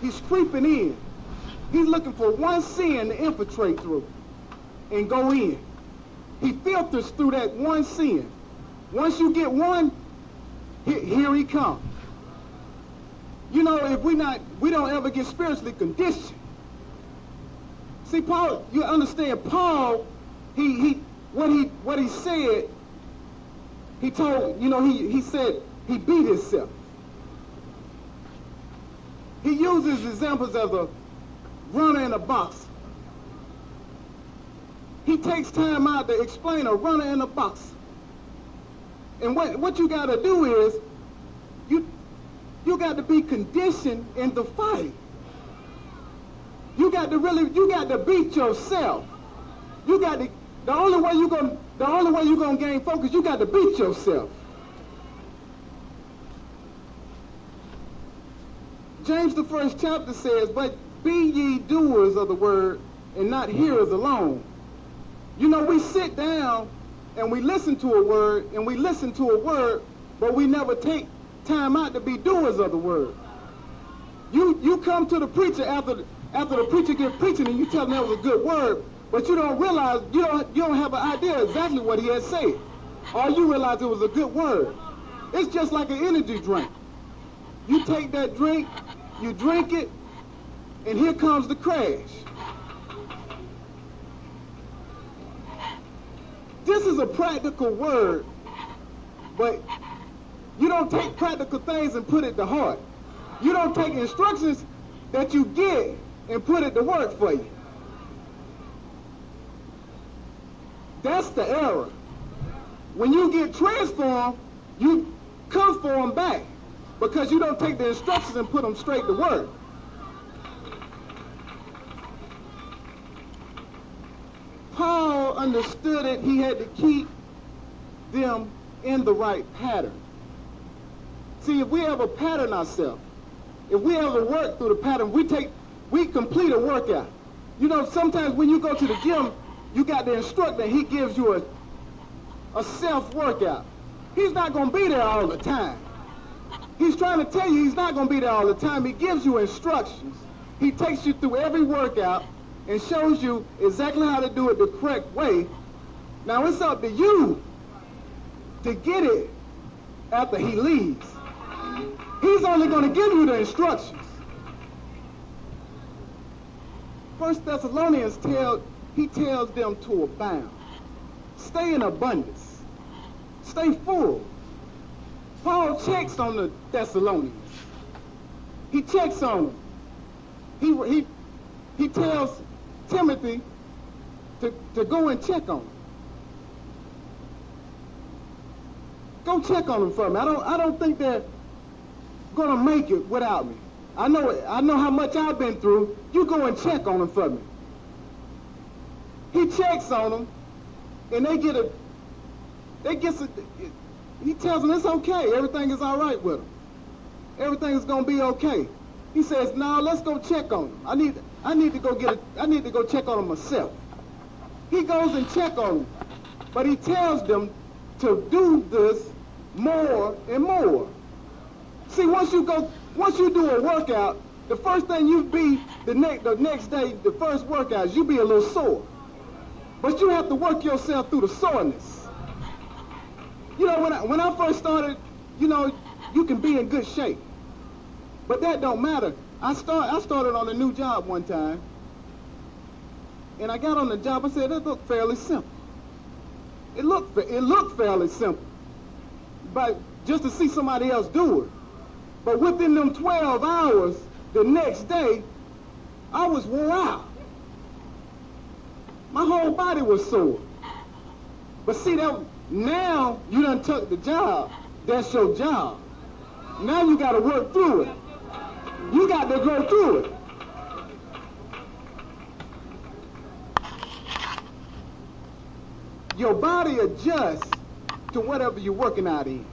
He's creeping in. He's looking for one sin to infiltrate through and go in. He filters through that one sin. Once you get one, here he comes. You know, if we don't ever get spiritually conditioned. See, Paul, you understand, Paul, what he said, he told, you know, he said he beat himself. He uses examples of a runner and a boxer. He takes time out to explain a runner and a boxer. And what you got to do is, you got to be conditioned in the fight. You got to beat yourself. The only way you're gonna gain focus, you got to beat yourself. James the 1st chapter says, but be ye doers of the word and not hearers alone. You know, we sit down and we listen to a word, but we never take time out to be doers of the word. You come to the preacher after the preacher gets preaching and you tell him that was a good word, but you don't realize, you don't have an idea exactly what he had said. All you realize it was a good word. It's just like an energy drink. You take that drink, you drink it, and here comes the crash. This is a practical word, but you don't take practical things and put it to heart. You don't take instructions that you get and put it to work for you. That's the error. When you get transformed, you conform back because you don't take the instructions and put them straight to work. Paul understood it. He had to keep them in the right pattern. See, if we ever pattern ourselves, if we ever work through the pattern, we complete a workout. You know, sometimes when you go to the gym, you got the instructor, he gives you a self-workout. He's not going to be there all the time. He's trying to tell you he's not going to be there all the time. He gives you instructions. He takes you through every workout and shows you exactly how to do it the correct way. Now it's up to you to get it after he leaves. He's only going to give you the instructions. 1 Thessalonians tells them to abound. Stay in abundance. Stay full. Paul checks on the Thessalonians. He checks on them. He tells Timothy to go and check on them. Go check on them for me. I don't think they're gonna make it without me. I know how much I've been through. You go and check on them for me. He checks on them, and he tells them it's okay. Everything is all right with them. Everything is gonna be okay. He says, "No, let's go check on them. I need to go check on them myself." He goes and check on them, but he tells them to do this more and more. See, once you do a workout, the first thing you be the next day, the first workout, you be a little sore. But you have to work yourself through the soreness. You know, when I first started, you know, you can be in good shape. But that don't matter. I started on a new job one time, and I got on the job. I said, it looked fairly simple. It looked fairly simple, but just to see somebody else do it. But within them 12 hours, the next day, I was wore out. My whole body was sore. But see, now you done took the job. That's your job. Now you got to work through it. You got to go through it. Your body adjusts to whatever you're working out in.